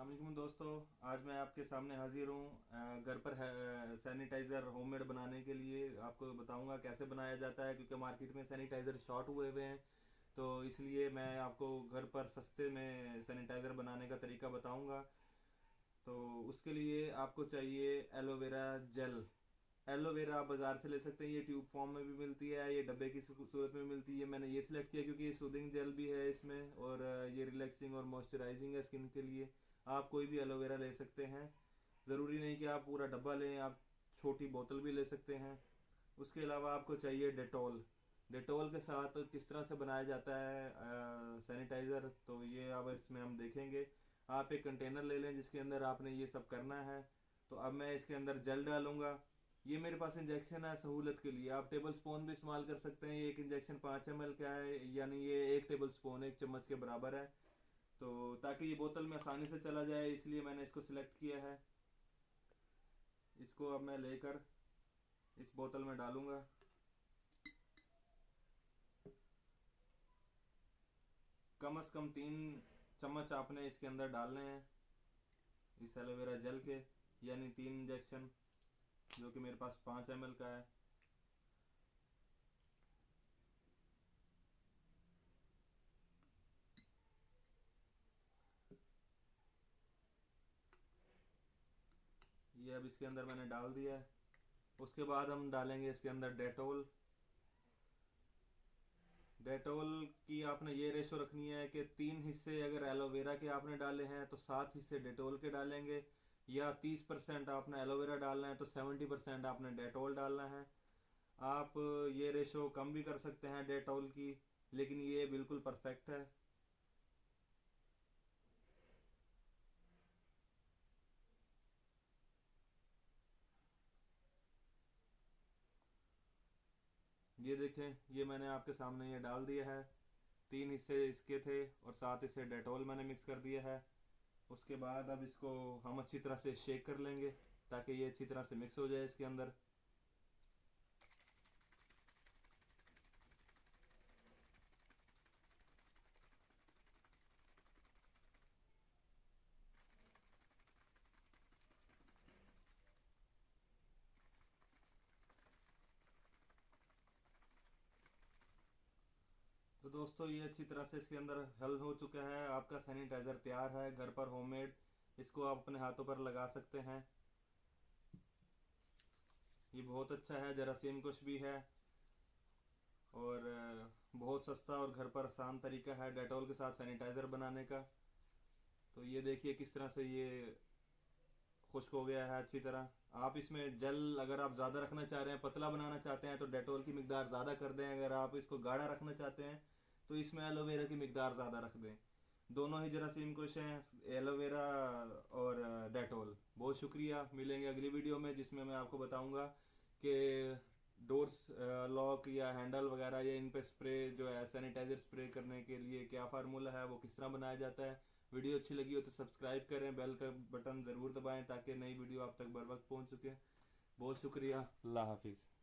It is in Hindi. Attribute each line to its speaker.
Speaker 1: अस्सलाम वालेकुम दोस्तों। आज मैं आपके सामने हाजिर हूँ घर पर सैनिटाइज़र होममेड बनाने के लिए। आपको बताऊंगा कैसे बनाया जाता है, क्योंकि मार्केट में सैनिटाइज़र शॉर्ट हुए हुए हैं। तो इसलिए मैं आपको घर पर सस्ते में सैनिटाइज़र बनाने का तरीका बताऊंगा। तो उसके लिए आपको चाहिए एलोवेरा जेल। एलोवेरा आप बाज़ार से ले सकते हैं, ये ट्यूब फॉर्म में भी मिलती है, ये डब्बे की सूरत में मिलती है। मैंने ये सिलेक्ट किया क्योंकि ये सूदिंग जेल भी है इसमें, और ये रिलैक्सिंग और मॉइस्चराइजिंग है स्किन के लिए। आप कोई भी एलोवेरा ले सकते हैं, ज़रूरी नहीं कि आप पूरा डब्बा लें, आप छोटी बोतल भी ले सकते हैं। उसके अलावा आपको चाहिए डेटॉल। डेटॉल के साथ किस तरह से बनाया जाता है सैनिटाइज़र, तो ये अब इसमें हम देखेंगे। आप एक कंटेनर ले लें जिसके अंदर आपने ये सब करना है। तो अब मैं इसके अंदर जेल डालूंगा। ये मेरे पास इंजेक्शन है सहूलत के लिए, आप टेबल स्पून भी इस्तेमाल कर सकते हैं। ये एक इंजेक्शन 5 ml का है, यानी ये 1 टेबल स्पून 1 चम्मच के बराबर है। तो ताकि ये बोतल में आसानी से चला जाए, इसलिए मैंने इसको सिलेक्ट किया है। इसको अब मैं लेकर इस बोतल में डालूंगा। कम से कम 3 चम्मच आपने इसके अंदर डालने हैं, इस एलोवेरा जेल के, यानी 3 इंजेक्शन, जो कि मेरे पास 5 ml का है। ये अब इसके अंदर मैंने डाल दिया है। उसके बाद हम डालेंगे इसके अंदर डेटोल। डेटोल की आपने ये रेशो रखनी है कि 3 हिस्से अगर एलोवेरा के आपने डाले हैं तो 7 हिस्से डेटोल के डालेंगे, या 30% आपने एलोवेरा डालना है तो 70% आपने डेटोल डालना है। आप ये रेशो कम भी कर सकते हैं डेटोल की, लेकिन ये बिल्कुल परफेक्ट है। ये देखें, ये मैंने आपके सामने ये डाल दिया है। 3 हिस्से इसके थे और 7 हिस्से डेटोल मैंने मिक्स कर दिया है। उसके बाद अब इसको हम अच्छी तरह से शेक कर लेंगे, ताकि ये अच्छी तरह से मिक्स हो जाए इसके अंदर। तो दोस्तों, ये अच्छी तरह से इसके अंदर हल हो चुका है। आपका सैनिटाइजर तैयार है घर पर होममेड। इसको आप अपने हाथों पर लगा सकते हैं। ये बहुत अच्छा है, जरासीम कुछ भी है, और बहुत सस्ता और घर पर आसान तरीका है डेटॉल के साथ सैनिटाइजर बनाने का। तो ये देखिए किस तरह से ये खुश्क हो गया है अच्छी तरह। आप इसमें जेल अगर आप ज़्यादा रखना चाह रहे हैं, पतला बनाना चाहते हैं, तो डेटोल की मिकदार ज़्यादा कर दें। अगर आप इसको गाढ़ा रखना चाहते हैं तो इसमें एलोवेरा की मिकदार ज़्यादा रख दें। दोनों ही जरासीम कुछ हैं, एलोवेरा और डेटोल। बहुत शुक्रिया। मिलेंगे अगली वीडियो में, जिसमें मैं आपको बताऊंगा कि डोर्स लॉक या हैंडल वगैरह, या इन पे स्प्रे जो है सैनिटाइजर स्प्रे करने के लिए क्या फार्मूला है, वो किस तरह बनाया जाता है। वीडियो अच्छी लगी हो तो सब्सक्राइब करें, बेल का बटन ज़रूर दबाएं ताकि नई वीडियो आप तक बर वक्त पहुंच सके। बहुत शुक्रिया। अल्लाह हाफिज़।